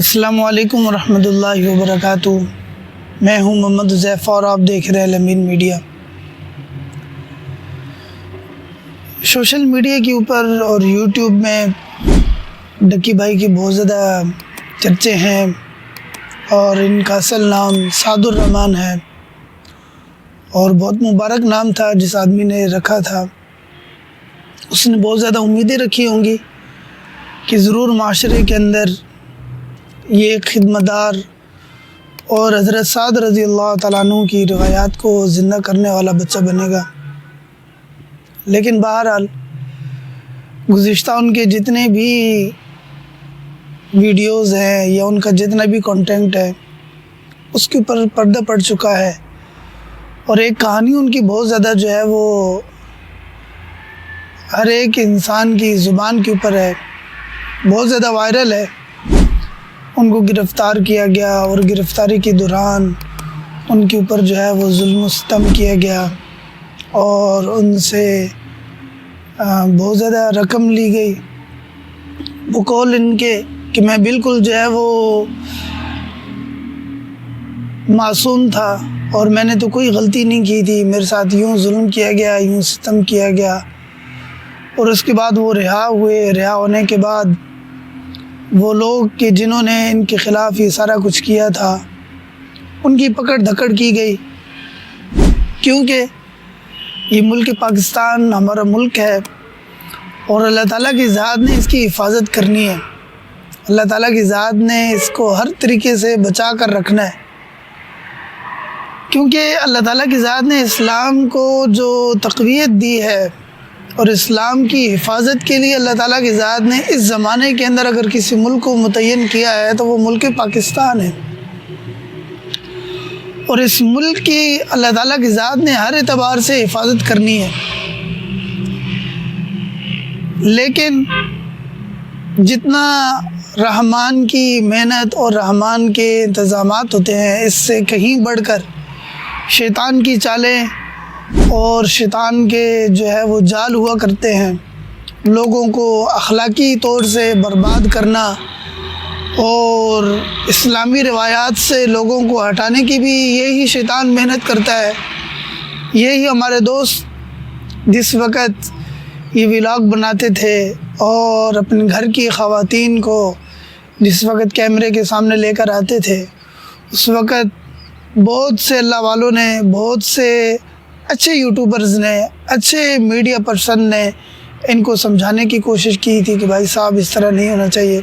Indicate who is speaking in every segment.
Speaker 1: السلام علیکم ورحمۃ اللہ وبرکاتہ۔ میں ہوں محمد حذیفہ اور آپ دیکھ رہے ہیں الامین میڈیا۔ سوشل میڈیا کے اوپر اور یوٹیوب میں ڈکی بھائی کے بہت زیادہ چرچے ہیں اور ان کا اصل نام سعد الرحمن ہے اور بہت مبارک نام تھا جس آدمی نے رکھا تھا۔ اس نے بہت زیادہ امیدیں رکھی ہوں گی کہ ضرور معاشرے کے اندر یہ ایک خدمتدار اور حضرت سعد رضی اللہ تعالیٰ عنہ کی روایات کو زندہ کرنے والا بچہ بنے گا، لیکن بہرحال گزشتہ ان کے جتنے بھی ویڈیوز ہیں یا ان کا جتنا بھی کنٹینٹ ہے اس کے اوپر پردہ پڑ چکا ہے اور ایک کہانی ان کی بہت زیادہ جو ہے وہ ہر ایک انسان کی زبان کے اوپر ہے، بہت زیادہ وائرل ہے۔ ان کو گرفتار کیا گیا اور گرفتاری کے دوران ان کے اوپر جو ہے وہ ظلم و ستم کیا گیا اور ان سے بہت زیادہ رقم لی گئی۔ وہ قول ان کے کہ میں بالکل جو ہے وہ معصوم تھا اور میں نے تو کوئی غلطی نہیں کی تھی، میرے ساتھ یوں ظلم کیا گیا، یوں ستم کیا گیا۔ اور اس کے بعد وہ رہا ہوئے، رہا ہونے کے بعد وہ لوگ کہ جنہوں نے ان کے خلاف یہ سارا کچھ کیا تھا ان کی پکڑ دھکڑ کی گئی، کیونکہ یہ ملک پاکستان ہمارا ملک ہے اور اللہ تعالیٰ کی ذات نے اس کی حفاظت کرنی ہے، اللہ تعالیٰ کی ذات نے اس کو ہر طریقے سے بچا کر رکھنا ہے، کیونکہ اللہ تعالیٰ کی ذات نے اسلام کو جو تقویت دی ہے اور اسلام کی حفاظت کے لیے اللہ تعالیٰ کی ذات نے اس زمانے کے اندر اگر کسی ملک کو متعین کیا ہے تو وہ ملک پاکستان ہے، اور اس ملک کی اللہ تعالیٰ کی ذات نے ہر اعتبار سے حفاظت کرنی ہے۔ لیکن جتنا رحمان کی محنت اور رحمان کے انتظامات ہوتے ہیں اس سے کہیں بڑھ کر شیطان کی چالیں اور شیطان کے جو ہے وہ جال ہوا کرتے ہیں، لوگوں کو اخلاقی طور سے برباد کرنا اور اسلامی روایات سے لوگوں کو ہٹانے کی بھی یہی شیطان محنت کرتا ہے۔ یہی ہمارے دوست جس وقت یہ ولاگ بناتے تھے اور اپنے گھر کی خواتین کو جس وقت کیمرے کے سامنے لے کر آتے تھے اس وقت بہت سے اللہ والوں نے، بہت سے اچھے یوٹیوبرز نے، اچھے میڈیا پرسن نے ان کو سمجھانے کی کوشش کی تھی کہ بھائی صاحب اس طرح نہیں ہونا چاہیے،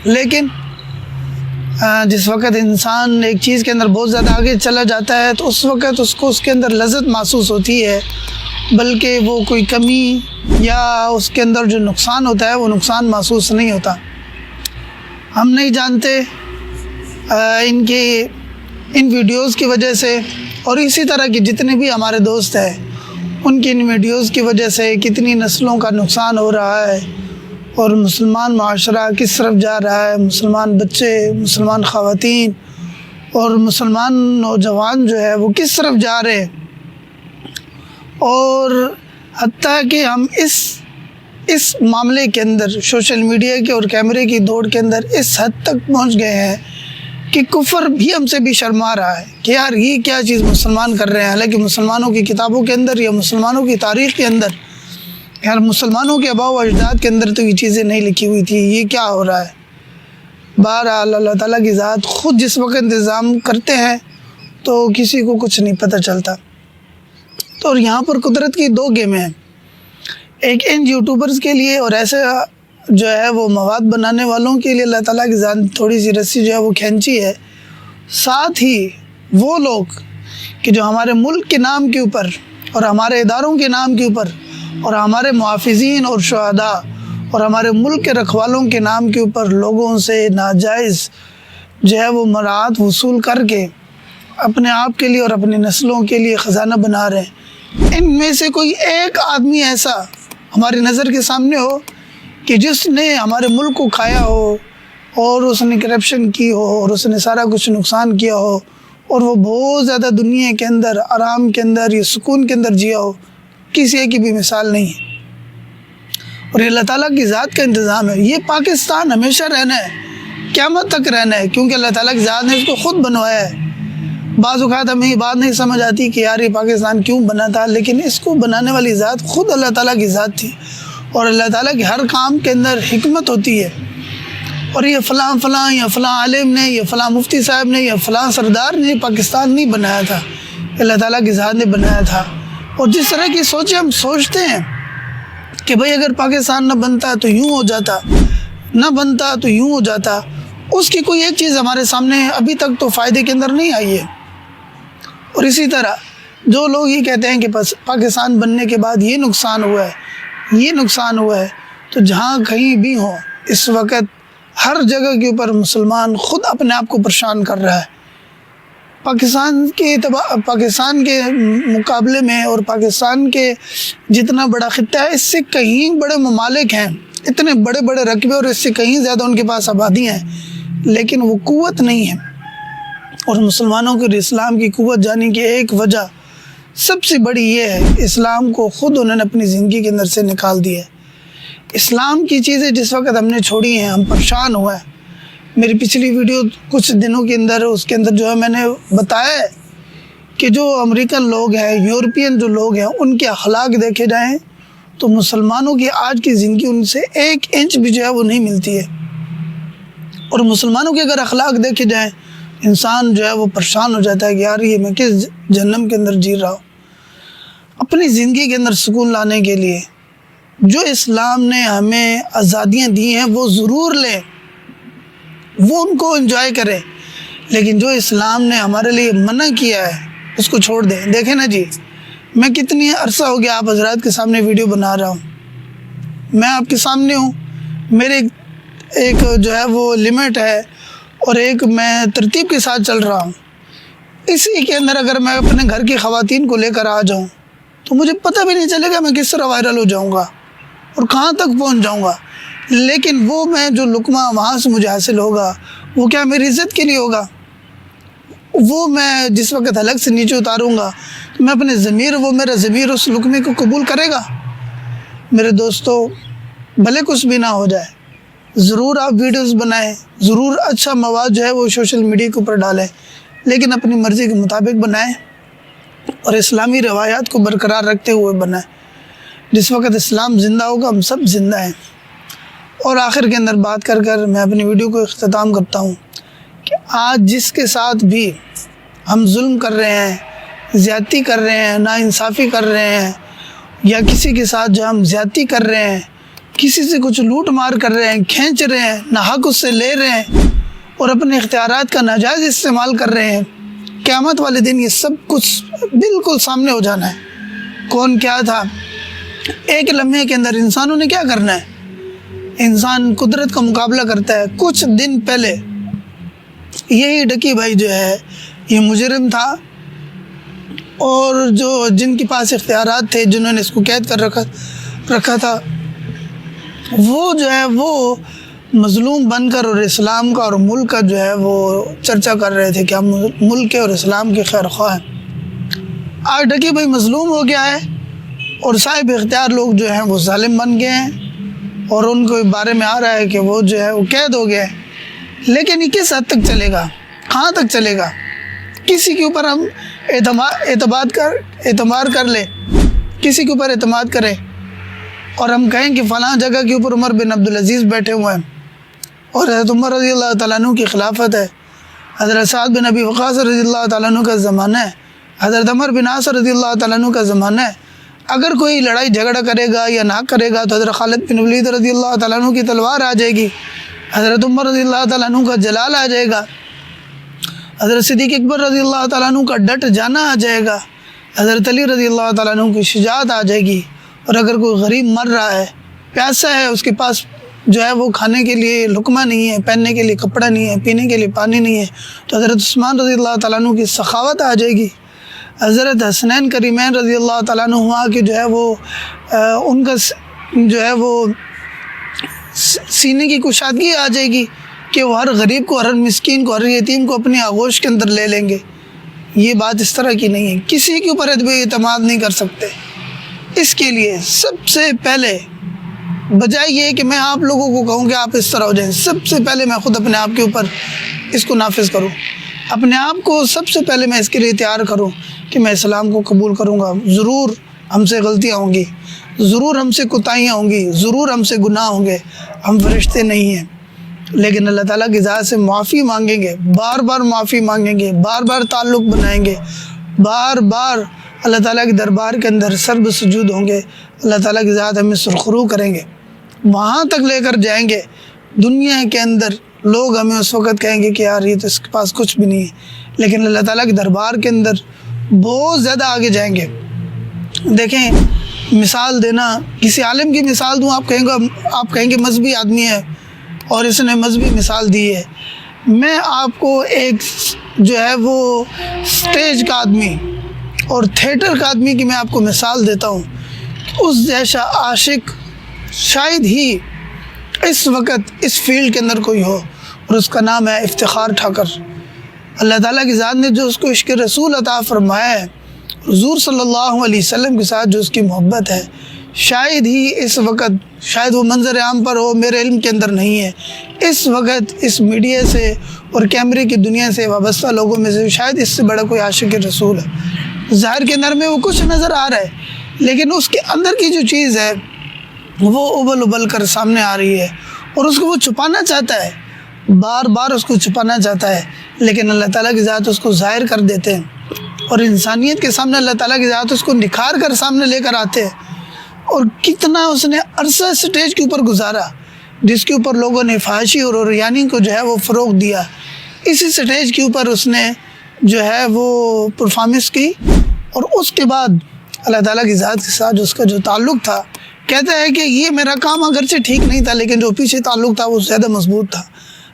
Speaker 1: لیکن جس وقت انسان ایک چیز کے اندر بہت زیادہ آگے چلا جاتا ہے تو اس وقت اس کو اس کے اندر لذت محسوس ہوتی ہے، بلکہ وہ کوئی کمی یا اس کے اندر جو نقصان ہوتا ہے وہ نقصان محسوس نہیں ہوتا۔ ہم نہیں جانتے ان ویڈیوز کی وجہ سے اور اسی طرح کے جتنے بھی ہمارے دوست ہیں ان کی ان ویڈیوز کی وجہ سے کتنی نسلوں کا نقصان ہو رہا ہے اور مسلمان معاشرہ کس طرف جا رہا ہے، مسلمان بچے، مسلمان خواتین اور مسلمان نوجوان جو ہے وہ کس طرف جا رہے ہیں، اور حتیٰ کہ ہم اس معاملے کے اندر سوشل میڈیا کے اور کیمرے کی دوڑ کے اندر اس حد تک پہنچ گئے ہیں کہ کفر بھی ہم سے بھی شرما رہا ہے کہ یار یہ کیا چیز مسلمان کر رہے ہیں، حالانکہ مسلمانوں کی کتابوں کے اندر یا مسلمانوں کی تاریخ کے اندر یار مسلمانوں کے آباء و اجداد کے اندر تو یہ چیزیں نہیں لکھی ہوئی تھی، یہ کیا ہو رہا ہے۔ بہرحال اللہ تعالیٰ کی ذات خود جس وقت انتظام کرتے ہیں تو کسی کو کچھ نہیں پتہ چلتا۔ تو یہاں پر قدرت کی دو گیمیں ہیں، ایک ان یوٹیوبرز کے لیے اور ایسے جو ہے وہ مواد بنانے والوں کے لیے اللہ تعالیٰ کی ذات تھوڑی سی رسی جو ہے وہ کھینچی ہے، ساتھ ہی وہ لوگ کہ جو ہمارے ملک کے نام کے اوپر اور ہمارے اداروں کے نام کے اوپر اور ہمارے محافظین اور شہداء اور ہمارے ملک کے رکھوالوں کے نام کے اوپر لوگوں سے ناجائز جو ہے وہ مراعات وصول کر کے اپنے آپ کے لیے اور اپنی نسلوں کے لیے خزانہ بنا رہے ہیں، ان میں سے کوئی ایک آدمی ایسا ہماری نظر کے سامنے ہو کہ جس نے ہمارے ملک کو کھایا ہو اور اس نے کرپشن کی ہو اور اس نے سارا کچھ نقصان کیا ہو اور وہ بہت زیادہ دنیا کے اندر آرام کے اندر یا سکون کے اندر جیا ہو، کسی کی بھی مثال نہیں ہے۔ اور یہ اللہ تعالیٰ کی ذات کا انتظام ہے، یہ پاکستان ہمیشہ رہنا ہے، قیامت تک رہنا ہے، کیونکہ اللہ تعالیٰ کی ذات نے اس کو خود بنوایا ہے۔ بعض اوقات ہمیں یہ بات نہیں سمجھ آتی کہ یار یہ پاکستان کیوں بنا تھا، لیکن اس کو بنانے والی ذات خود اللہ تعالیٰ کی ذات تھی، اور اللہ تعالیٰ کے ہر کام کے اندر حکمت ہوتی ہے، اور یہ فلاں یا فلاں عالم نے، یا فلاں مفتی صاحب نے، یا فلاں سردار نے پاکستان نہیں بنایا تھا، اللہ تعالیٰ کی ذات نے بنایا تھا۔ اور جس طرح کی سوچیں ہم سوچتے ہیں کہ بھئی اگر پاکستان نہ بنتا تو یوں ہو جاتا، نہ بنتا تو یوں ہو جاتا، اس کی کوئی ایک چیز ہمارے سامنے ابھی تک تو فائدے کے اندر نہیں آئی ہے۔ اور اسی طرح جو لوگ یہ کہتے ہیں کہ پاکستان بننے کے بعد یہ نقصان ہوا ہے، یہ نقصان ہوا ہے، تو جہاں کہیں بھی ہوں اس وقت ہر جگہ کے اوپر مسلمان خود اپنے آپ کو پریشان کر رہا ہے۔ پاکستان کے مقابلے میں، اور پاکستان کے جتنا بڑا خطہ ہے، اس سے کہیں بڑے ممالک ہیں، اتنے بڑے بڑے رقبے، اور اس سے کہیں زیادہ ان کے پاس آبادیاں ہیں، لیکن وہ قوت نہیں ہے۔ اور مسلمانوں کے اسلام کی قوت جانے کی ایک وجہ سب سے بڑی یہ ہے، اسلام کو خود انہوں نے اپنی زندگی کے اندر سے نکال دیا ہے۔ اسلام کی چیزیں جس وقت ہم نے چھوڑی ہیں، ہم پریشان ہوئے ہیں۔ میری پچھلی ویڈیو کچھ دنوں کے اندر، اس کے اندر جو ہے میں نے بتایا ہے کہ جو امریکن لوگ ہیں، یورپین جو لوگ ہیں، ان کے اخلاق دیکھے جائیں تو مسلمانوں کی آج کی زندگی ان سے 1 انچ بھی جو ہے وہ نہیں ملتی ہے۔ اور مسلمانوں کے اگر اخلاق دیکھے جائیں، انسان جو ہے وہ پریشان ہو جاتا ہے کہ یار یہ میں کس جہنم کے اندر جی رہا ہوں۔ اپنی زندگی کے اندر سکون لانے کے لیے جو اسلام نے ہمیں آزادیاں دی ہیں وہ ضرور لیں، وہ ان کو انجوائے کریں، لیکن جو اسلام نے ہمارے لیے منع کیا ہے اس کو چھوڑ دیں۔ دیکھیں نا جی، میں کتنی عرصہ ہو گیا آپ حضرات کے سامنے ویڈیو بنا رہا ہوں، میں آپ کے سامنے ہوں، میرے ایک جو ہے وہ لمٹ ہے، اور ایک میں ترتیب کے ساتھ چل رہا ہوں۔ اسی کے اندر اگر میں اپنے گھر کی خواتین کو لے کر آ جاؤں تو مجھے پتہ بھی نہیں چلے گا میں کس طرح وائرل ہو جاؤں گا اور کہاں تک پہنچ جاؤں گا، لیکن وہ میں جو لقمہ وہاں سے مجھے حاصل ہوگا وہ کیا میری عزت کے لیے ہوگا؟ وہ میں جس وقت حلق سے نیچے اتاروں گا تو میں اپنے ضمیر، وہ میرا ضمیر اس لقمے کو قبول کرے گا؟ میرے دوستو، بھلے کچھ بھی نہ ہو جائے، ضرور آپ ویڈیوز بنائیں، ضرور اچھا مواد جو ہے وہ سوشل میڈیا کے اوپر ڈالیں، لیکن اپنی مرضی کے مطابق بنائیں اور اسلامی روایات کو برقرار رکھتے ہوئے بنائیں۔ جس وقت اسلام زندہ ہوگا ہم سب زندہ ہیں۔ اور آخر کے اندر بات کر میں اپنی ویڈیو کو اختتام کرتا ہوں کہ آج جس کے ساتھ بھی ہم ظلم کر رہے ہیں، زیادتی کر رہے ہیں، ناانصافی کر رہے ہیں، یا کسی کے ساتھ جو ہم زیادتی کر رہے ہیں، کسی سے کچھ لوٹ مار کر رہے ہیں، کھینچ رہے ہیں، ناحق اس سے لے رہے ہیں، اور اپنے اختیارات کا ناجائز استعمال کر رہے ہیں، قیامت والے دن یہ سب کچھ بالکل سامنے ہو جانا ہے۔ کون کیا تھا؟ ایک لمحے کے اندر انسانوں نے کیا کرنا ہے؟ انسان قدرت کا مقابلہ کرتا ہے۔ کچھ دن پہلے یہی ڈکی بھائی جو ہے یہ مجرم تھا، اور جن کے پاس اختیارات تھے، جنہوں نے اس کو قید کر رکھا تھا، وہ جو ہے وہ مظلوم بن کر اور اسلام کا اور ملک کا جو ہے وہ چرچا کر رہے تھے کہ ہم ملک کے اور اسلام کے خیر خواہ ہیں۔ آج ڈکی بھائی مظلوم ہو گیا ہے، اور صاحب اختیار لوگ جو ہیں وہ ظالم بن گئے ہیں، اور ان کو بارے میں آ رہا ہے کہ وہ جو ہے وہ قید ہو گئے ہیں۔ لیکن یہ کس حد تک چلے گا؟ کہاں تک چلے گا؟ کسی کے اوپر ہم اعتماد کر لیں، کسی کے اوپر اعتماد کریں، اور ہم کہیں کہ فلاں جگہ کے اوپر عمر بن عبدالعزیز بیٹھے ہوئے ہیں، اور حضرت عمر رضی اللہ تعالیٰ عنہ کی خلافت ہے، حضرت سعد بن ابی وقاص رضی اللہ تعالیٰ عنہ کا زمانہ ہے، حضرت عمر بن عاص رضی اللہ تعالیٰ عنہ کا زمانہ ہے۔ اگر کوئی لڑائی جھگڑا کرے گا یا نہ کرے گا تو حضرت خالد بن ولید رضی اللہ تعالیٰ عنہ کی تلوار آ جائے گی، حضرت عمر رضی اللہ تعالیٰ عنہ کا جلال آ جائے گا، حضرت صدیق اکبر رضی اللہ تعالیٰ عنہ کا ڈٹ جانا آ جائے گا، حضرت علی رضی اللہ تعالیٰ عنہ کی شجاعت آ جائے گی۔ اور اگر کوئی غریب مر رہا ہے، پیاسا ہے، اس کے پاس جو ہے وہ کھانے کے لیے لقمہ نہیں ہے، پہننے کے لیے کپڑا نہیں ہے، پینے کے لیے پانی نہیں ہے، تو حضرت عثمان رضی اللہ تعالیٰ عنہ کی سخاوت آ جائے گی، حضرت حسنین کریمین رضی اللہ تعالیٰ عنہ کی جو ہے وہ ان کا جو ہے وہ سینے کی کشادگی آ جائے گی کہ وہ ہر غریب کو، ہر مسکین کو، ہر یتیم کو اپنی آغوش کے اندر لے لیں گے۔ یہ بات اس طرح کی نہیں ہے، کسی کے اوپر اعتماد نہیں کر سکتے۔ اس کے لیے سب سے پہلے بجائے یہ کہ میں آپ لوگوں کو کہوں کہ آپ اس طرح ہو جائیں، سب سے پہلے میں خود اپنے آپ کے اوپر اس کو نافذ کروں، اپنے آپ کو سب سے پہلے میں اس کے لیے تیار کروں کہ میں اسلام کو قبول کروں گا۔ ضرور ہم سے غلطیاں ہوں گی، ضرور ہم سے کوتاہیاں ہوں گی، ضرور ہم سے گناہ ہوں گے، ہم فرشتے نہیں ہیں، لیکن اللہ تعالیٰ کی ذات سے معافی مانگیں گے، بار بار معافی مانگیں گے، بار بار تعلق بنائیں گے، بار بار اللہ تعالیٰ کے دربار کے اندر سرب سجود ہوں گے، اللہ تعالیٰ کی ذات ہمیں سرخرو کریں گے، وہاں تک لے کر جائیں گے دنیا کے اندر لوگ ہمیں اس وقت کہیں گے کہ یار یہ تو اس کے پاس کچھ بھی نہیں ہے، لیکن اللہ تعالیٰ کے دربار کے اندر بہت زیادہ آگے جائیں گے۔ دیکھیں، مثال دینا، کسی عالم کی مثال دوں، آپ کہیں گے مذہبی آدمی ہے اور اس نے مذہبی مثال دی ہے۔ میں آپ کو ایک جو ہے وہ سٹیج کا آدمی اور تھیٹر کا آدمی کی میں آپ کو مثال دیتا ہوں، اس جیسا عاشق شاید ہی اس وقت اس فیلڈ کے اندر کوئی ہو، اور اس کا نام ہے افتخار ٹھاکر۔ اللہ تعالیٰ کی ذات نے جو اس کو عشق رسول عطا فرمایا ہے، حضور صلی اللہ علیہ وسلم کے ساتھ جو اس کی محبت ہے، شاید ہی اس وقت، شاید وہ منظر عام پر ہو، میرے علم کے اندر نہیں ہے، اس وقت اس میڈیا سے اور کیمرے کی دنیا سے وابستہ لوگوں میں سے شاید اس سے بڑا کوئی عاشق رسول ہے۔ ظاہر کے اندر میں وہ کچھ نظر آ رہا ہے، لیکن اس کے اندر کی جو چیز ہے وہ ابل ابل کر سامنے آ رہی ہے، اور اس کو وہ چھپانا چاہتا ہے، بار بار اس کو چھپانا چاہتا ہے، لیکن اللہ تعالیٰ کی ذات اس کو ظاہر کر دیتے ہیں، اور انسانیت کے سامنے اللہ تعالیٰ کی ذات اس کو نکھار کر سامنے لے کر آتے ہیں۔ اور کتنا اس نے عرصہ سٹیج کے اوپر گزارا، جس کے اوپر لوگوں نے فحاشی اور عریانی کو جو ہے وہ فروغ دیا، اسی سٹیج کے اوپر اس نے جو ہے وہ پرفارمنس کی، اور اس کے بعد اللہ تعالیٰ کی ذات کے ساتھ اس کا جو تعلق تھا، کہتا ہے کہ یہ میرا کام اگرچہ ٹھیک نہیں تھا، لیکن جو پیچھے تعلق تھا وہ زیادہ مضبوط تھا۔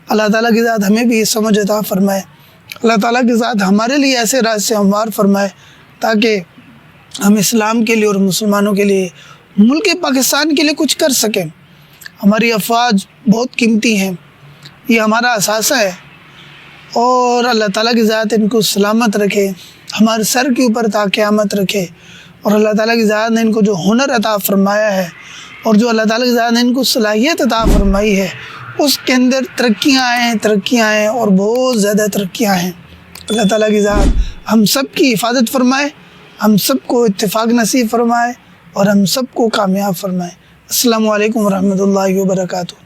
Speaker 1: اللہ تعالیٰ کی ذات ہمیں بھی یہ سمجھ عطا فرمائے، اللہ تعالیٰ کی ذات ہمارے لیے ایسے راستے ہموار فرمائے تاکہ ہم اسلام کے لیے اور مسلمانوں کے لیے، ملک پاکستان کے لیے کچھ کر سکیں۔ ہماری افواج بہت قیمتی ہیں، یہ ہمارا اثاثہ ہے، اور اللہ تعالیٰ کی ذات ان کو سلامت رکھے، ہمارے سر کے اوپر تا قیامت رکھے، اور اللہ تعالیٰ کی ذات نے ان کو جو ہنر عطا فرمایا ہے، اور جو اللہ تعالیٰ کی ذات نے ان کو صلاحیت عطا فرمائی ہے، اس کے اندر ترقیاں ہیں اور بہت زیادہ ترقیاں ہیں۔ اللہ تعالیٰ کی ذات ہم سب کی حفاظت فرمائے، ہم سب کو اتفاق نصیب فرمائے، اور ہم سب کو کامیاب فرمائے۔ السلام علیکم ورحمۃ اللہ وبرکاتہ۔